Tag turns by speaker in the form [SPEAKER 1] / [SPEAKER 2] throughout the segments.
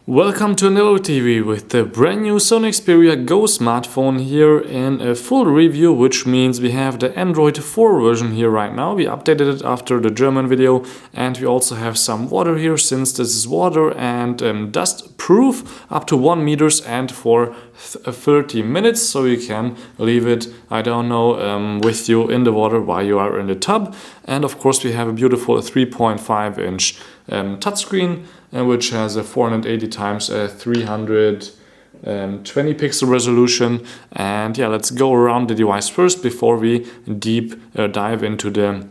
[SPEAKER 1] Welcome to Nilo TV with the brand new Sony Xperia Go smartphone here in a full review, which means we have the Android 4 version here right now. We updated it after the German video, and we also have some water here since this is water and dust proof up to 1 meters and for 30 minutes, so you can leave it, I don't know, with you in the water while you are in the tub. And of course we have a beautiful 3.5 inch touchscreen, which has a 480 times 320 pixel resolution. And yeah, let's go around the device first before we dive into the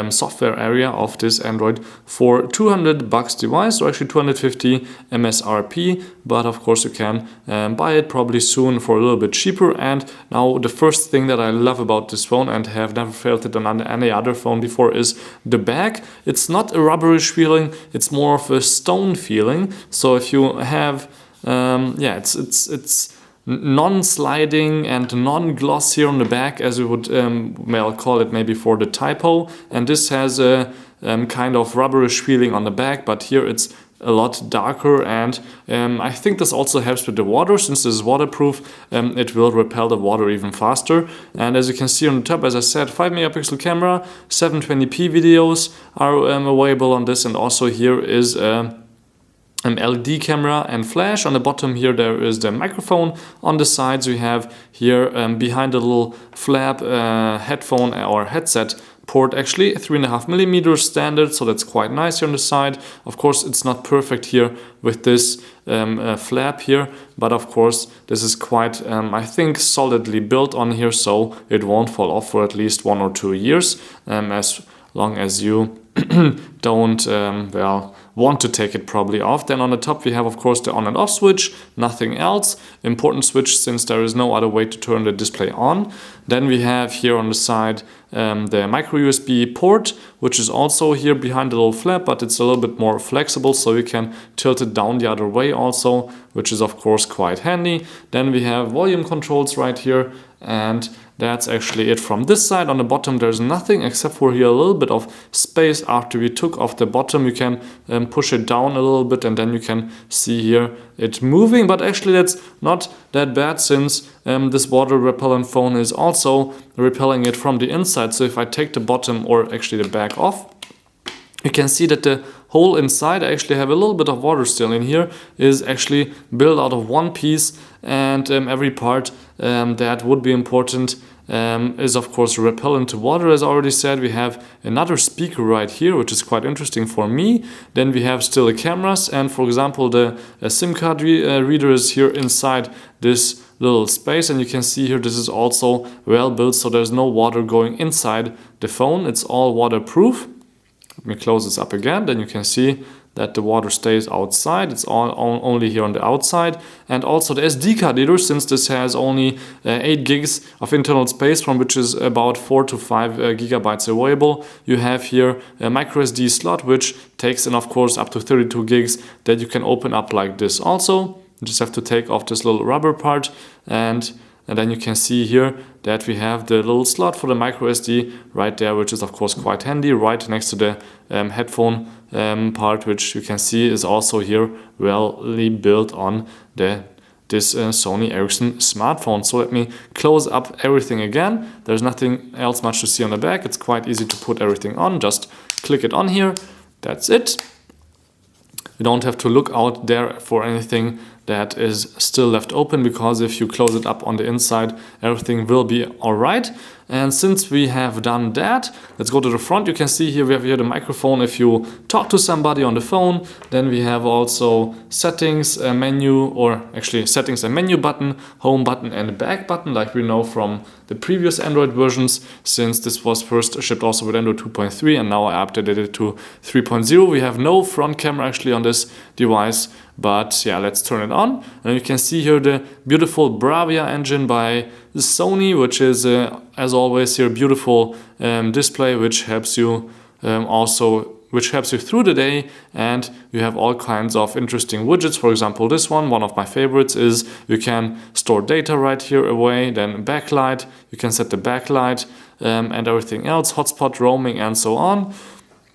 [SPEAKER 1] software area of this Android for $200 device, or actually 250 MSRP, but of course you can buy it probably soon for a little bit cheaper. And now the first thing that I love about this phone, and have never felt it on any other phone before, is the back. It's not a rubberish feeling, it's more of a stone feeling. So if you have it's non-sliding and non-gloss here on the back, as we would call it maybe for the typo, and this has a kind of rubberish feeling on the back, but here it's a lot darker. And I think this also helps with the water. Since this is waterproof, it will repel the water even faster. And as you can see on the top, as I said, 5 megapixel camera, 720p videos are available on this, and also here is an LED camera and flash. On the bottom here there is the microphone. On the sides we have here behind the little flap headphone or headset port, actually 3.5 millimeters standard, so that's quite nice here on the side. Of course it's not perfect here with this flap here, but of course this is quite I think solidly built on here, so it won't fall off for at least 1 or 2 years, as long as you don't want to take it probably off. Then on the top we have of course the on and off switch, nothing else. Important switch since there is no other way to turn the display on. Then we have here on the side the micro USB port, which is also here behind the little flap, but it's a little bit more flexible, so you can tilt it down the other way also, which is of course quite handy. Then we have volume controls right here, and that's actually it from this side. On the bottom there's nothing except for here a little bit of space. After we took off the bottom you can push it down a little bit, and then you can see here it moving, but actually that's not that bad, since this water repellent phone is also repelling it from the inside. So if I take the bottom, or actually the back, off, you can see that the whole inside, I actually have a little bit of water still in here, is actually built out of one piece, and every part that would be important is of course repellent to water. As I already said, we have another speaker right here, which is quite interesting for me. Then we have still the cameras, and for example the SIM card reader is here inside this little space, and you can see here this is also well built, so there's no water going inside the phone. It's all waterproof. Let me close this up again, then you can see that the water stays outside. It's only here on the outside. And also the SD card reader, since this has only 8 gigs of internal space, from which is about 4 to 5 gigabytes available. You have here a micro SD slot, which takes in of course up to 32 gigs that you can open up like this also. You just have to take off this little rubber part, and then you can see here that we have the little slot for the micro SD right there, which is of course quite handy, right next to the headphone part, which you can see is also here well built on this Sony Ericsson smartphone. So let me close up everything again. There's nothing else much to see on the back. It's quite easy to put everything on. Just click it on here. That's it. You don't have to look out there for anything that is still left open, because if you close it up on the inside, everything will be alright. And since we have done that, let's go to the front. You can see here we have here the microphone if you talk to somebody on the phone. Then we have also settings, a menu, or actually settings and menu button, home button and back button, like we know from the previous Android versions, since this was first shipped also with Android 2.3, and now I updated it to 3.0. We have no front camera actually on this device, but yeah, let's turn it on. And you can see here the beautiful Bravia engine by Sony, which is as always here beautiful display, which helps you through the day. And you have all kinds of interesting widgets. For example, this one of my favorites, is you can store data right here away. Then backlight, you can set the backlight and everything else, hotspot, roaming, and so on.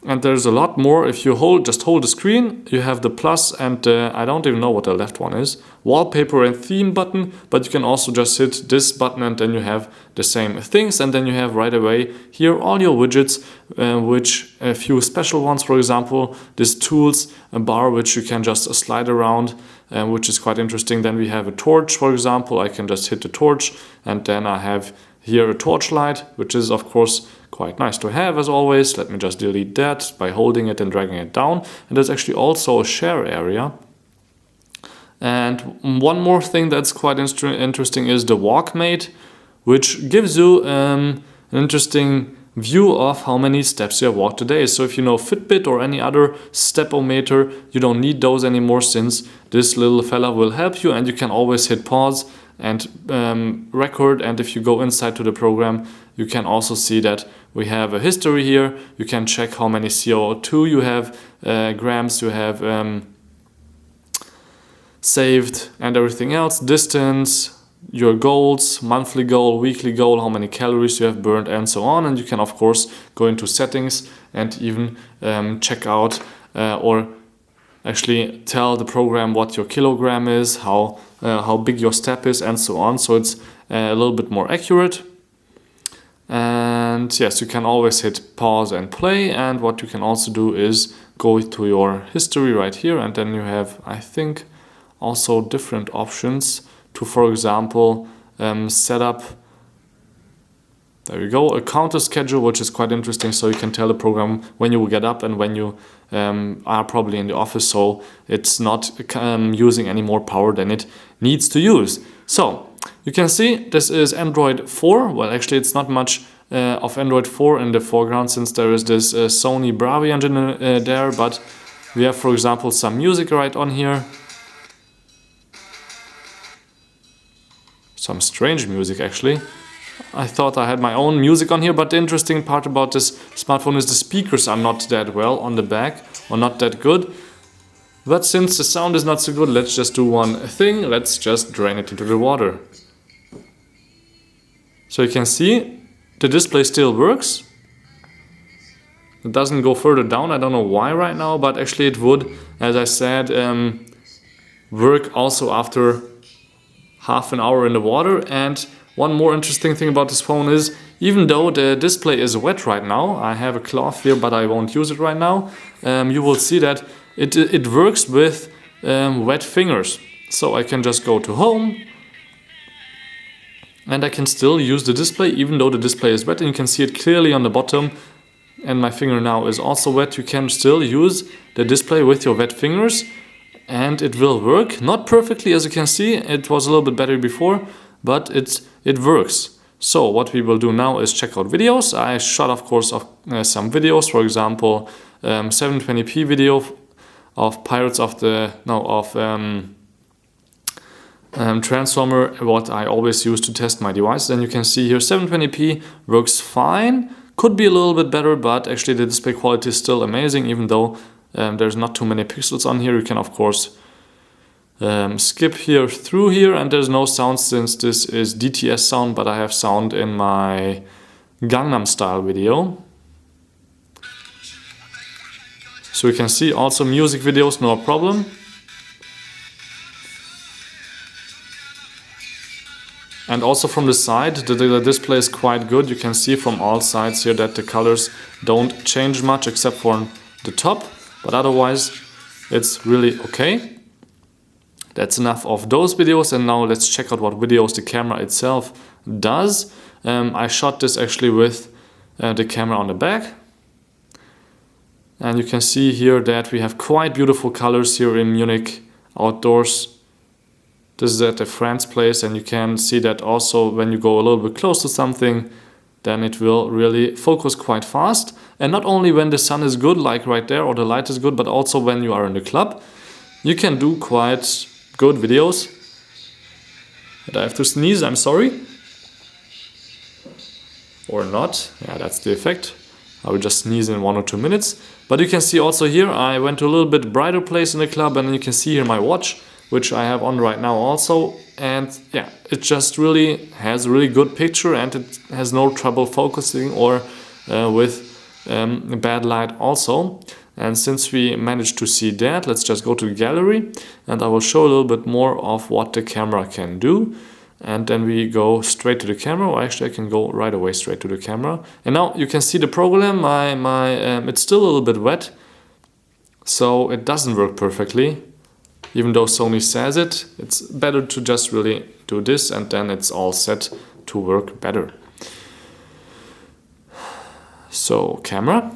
[SPEAKER 1] And there's a lot more. If you just hold the screen, you have the plus and I don't even know what the left one is, wallpaper and theme button, but you can also just hit this button and then you have the same things, and then you have right away here all your widgets, which a few special ones, for example, this tools bar which you can just slide around, which is quite interesting. Then we have a torch, for example. I can just hit the torch and then I have here a torch light, which is of course quite nice to have as always. Let me just delete that by holding it and dragging it down. And there's actually also a share area. And one more thing that's quite interesting is the walkmate, which gives you an interesting view of how many steps you have walked today. So if you know Fitbit or any other stepometer, you don't need those anymore, since this little fella will help you, and you can always hit pause and record. And if you go inside to the program, you can also see that we have a history here. You can check how many CO2 you have, grams you have saved, and everything else, distance, your goals, monthly goal, weekly goal, how many calories you have burned, and so on. And you can of course go into settings and even check out or actually tell the program what your kilogram is, how big your step is, and so on. So it's a little bit more accurate. And yes, you can always hit pause and play. And what you can also do is go to your history right here, and then you have, I think, also different options to, for example, set up, there we go, a counter schedule, which is quite interesting. So you can tell the program when you will get up and when you are probably in the office, so it's not using any more power than it needs to use. So you can see this is Android 4. Well, actually it's not much of Android 4 in the foreground, since there is this Sony Xperia engine there, but we have, for example, some music right on here. Some strange music actually. I thought I had my own music on here, but the interesting part about this smartphone is the speakers are not that well on the back, or not that good. But since the sound is not so good, let's just do one thing. Let's just drain it into the water. So you can see the display still works. It doesn't go further down. I don't know why right now, but actually it would, as I said, work also after half an hour in the water. And one more interesting thing about this phone is, even though the display is wet right now, I have a cloth here but I won't use it right now, you will see that it works with wet fingers. So I can just go to home and I can still use the display even though the display is wet, and you can see it clearly on the bottom, and my finger now is also wet. You can still use the display with your wet fingers and it will work. Not perfectly, as you can see, it was a little bit better before, but it works. So what we will do now is check out videos. I shot of course some videos, for example 720p video of Pirates of the Transformer, what I always use to test my devices. And you can see here 720p works fine. Could be a little bit better, but actually the display quality is still amazing, even though there's not too many pixels on here. You can of course skip here through here, and there's no sound since this is DTS sound, but I have sound in my Gangnam Style video. So you can see also music videos, no problem. And also from the side, the display is quite good. You can see from all sides here that the colors don't change much except for the top, but otherwise it's really okay. That's enough of those videos, and now let's check out what videos the camera itself does. I shot this actually with the camera on the back. And you can see here that we have quite beautiful colors here in Munich outdoors. This is at a friend's place, and you can see that also when you go a little bit close to something, then it will really focus quite fast. And not only when the sun is good, like right there, or the light is good, but also when you are in the club. You can do quite good videos. And I have to sneeze, I'm sorry. Or not. Yeah, that's the effect. I will just sneeze in 1 or 2 minutes. But you can see also here, I went to a little bit brighter place in the club, and you can see here my watch, which I have on right now also. And yeah, it just really has a really good picture, and it has no trouble focusing or with bad light also. And since we managed to see that, let's just go to the gallery and I will show a little bit more of what the camera can do. And then we go straight to the camera, or actually I can go right away straight to the camera. And now you can see the program, it's still a little bit wet, so it doesn't work perfectly. Even though Sony says it, it's better to just really do this and then it's all set to work better. So camera.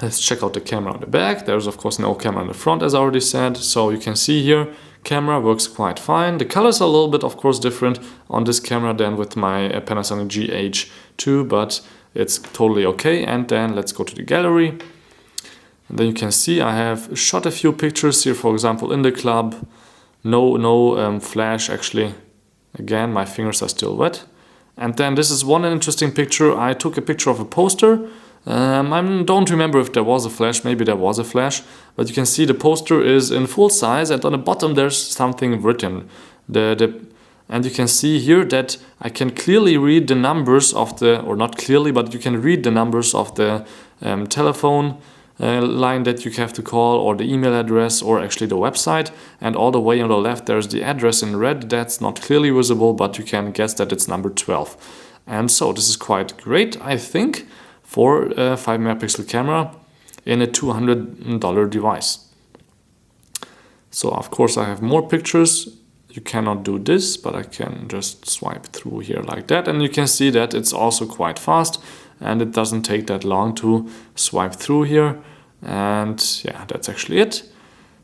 [SPEAKER 1] Let's check out the camera on the back. There's of course no camera on the front, as I already said. So you can see here, camera works quite fine. The colors are a little bit of course different on this camera than with my Panasonic GH2, but it's totally okay. And then let's go to the gallery. And then you can see I have shot a few pictures here, for example, in the club. No flash actually. Again, my fingers are still wet. And then this is one interesting picture. I took a picture of a poster. I don't remember if there was a flash, maybe there was a flash, but you can see the poster is in full size and on the bottom there's something written. And you can see here that I can clearly read the numbers of the, or not clearly, but you can read the numbers of the telephone line that you have to call, or the email address, or actually the website. And all the way on the left there's the address in red. That's not clearly visible, but you can guess that it's number 12. And so this is quite great, I think, for a 5 megapixel camera in a $200 device. So of course I have more pictures. You cannot do this, but I can just swipe through here like that, and you can see that it's also quite fast and it doesn't take that long to swipe through here. And yeah, that's actually it.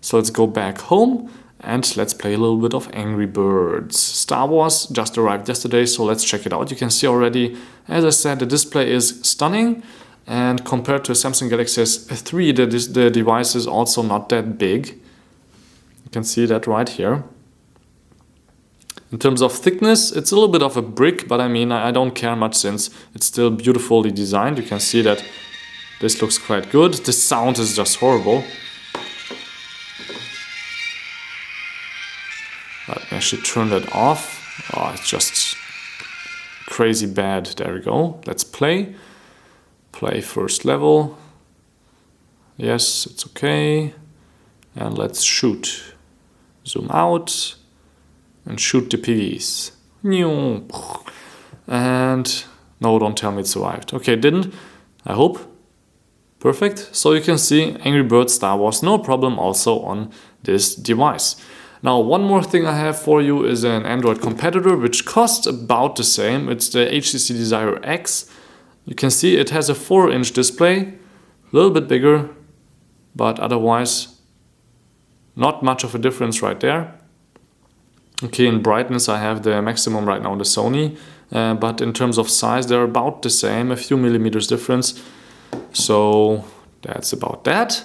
[SPEAKER 1] So let's go back home and let's play a little bit of Angry Birds. Star Wars just arrived yesterday, so let's check it out. You can see already, as I said, the display is stunning, and compared to a Samsung Galaxy S3, the device is also not that big. You can see that right here. In terms of thickness, it's a little bit of a brick, but I mean, I don't care much since it's still beautifully designed. You can see that this looks quite good. The sound is just horrible. Let me actually turn that off. Oh, it's just crazy bad. There we go. Let's play. Play first level. Yes, it's okay. And let's shoot. Zoom out and shoot the piggies. And no, don't tell me it survived. Okay, it didn't. I hope. Perfect. So you can see Angry Birds Star Wars, no problem also on this device. Now, one more thing I have for you is an Android competitor, which costs about the same. It's the HTC Desire X. You can see it has a 4-inch display, a little bit bigger, but otherwise not much of a difference right there. Okay, in brightness I have the maximum right now on the Sony, but in terms of size they're about the same, a few millimeters difference. So that's about that.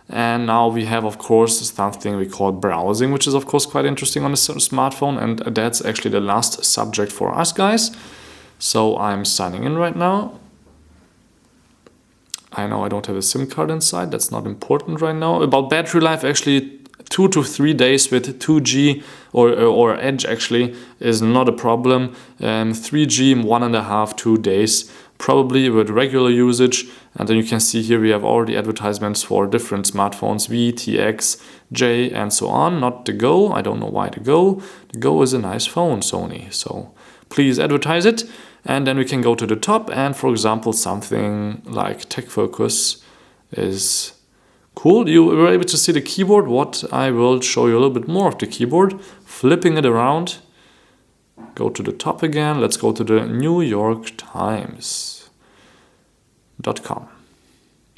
[SPEAKER 1] And now we have, of course, something we call browsing, which is, of course, quite interesting on a smartphone. And that's actually the last subject for us, guys. So I'm signing in right now. I know I don't have a SIM card inside. That's not important right now. About battery life, actually, 2 to 3 days with 2G or Edge, actually, is not a problem. 3G, 1.5, 2 days. Probably with regular usage. And then you can see here we have already advertisements for different smartphones, V, TX, J, and so on. Not the Go. I don't know why the Go. The Go is a nice phone, Sony. So please advertise it. And then we can go to the top. And for example, something like Tech Focus is cool. You were able to see the keyboard. What I will show you a little bit more of the keyboard. Flipping it around. Go to the top again. Let's go to the New York Times.com.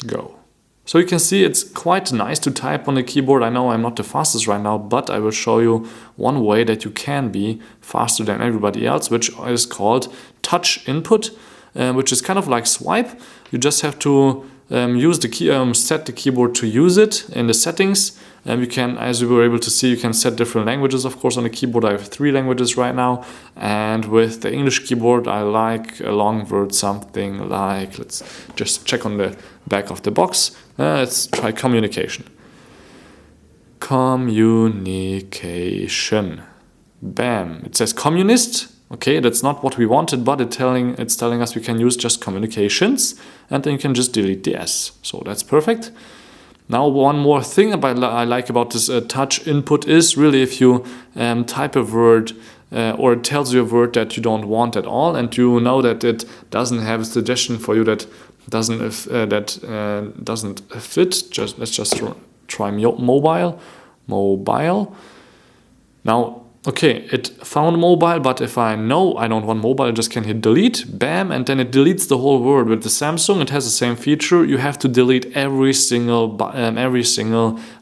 [SPEAKER 1] Go. So you can see it's quite nice to type on the keyboard. I know I'm not the fastest right now, but I will show you one way that you can be faster than everybody else, which is called touch input, which is kind of like swipe. You just have to use the key, set the keyboard to use it in the settings. You can, as you were able to see, you can set different languages, of course, on the keyboard. I have 3 languages right now. And with the English keyboard, I like a long word, something like, let's just check on the back of the box. Let's try communication. Communication. Bam. It says communist. Okay, that's not what we wanted, but it's telling us we can use just communications, and then you can just delete the S. So that's perfect. Now, one more thing I like about this touch input is really if you type a word or it tells you a word that you don't want at all, and you know that it doesn't have a suggestion for you that doesn't fit. Let's just try mobile. Now, okay, it found mobile, but if I know I don't want mobile, I just can hit delete, bam, and then it deletes the whole word. With the Samsung, it has the same feature. You have to delete every single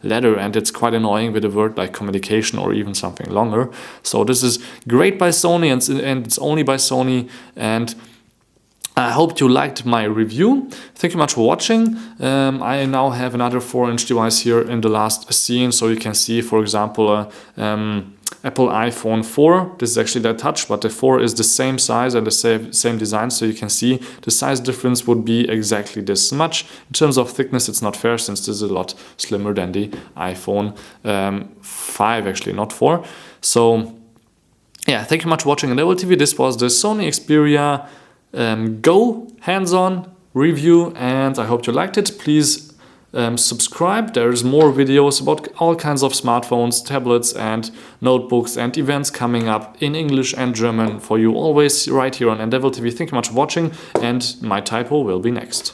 [SPEAKER 1] letter, and it's quite annoying with a word like communication or even something longer. So this is great by Sony, and it's only by Sony, and I hope you liked my review. Thank you much for watching. I now have another 4-inch device here in the last scene, so you can see, for example, Apple iPhone 4. This is actually the touch, but the 4 is the same size and the same design, so you can see the size difference would be exactly this much. In terms of thickness, it's not fair since this is a lot slimmer than the iPhone 5, actually, not 4. So yeah, thank you much for watching Devil TV. This was the Sony Xperia Go hands-on review, and I hope you liked it. Please subscribe. There's more videos about all kinds of smartphones, tablets and notebooks and events coming up in English and German for you, always right here on Devil TV. Thank you much for watching, and my typo will be next.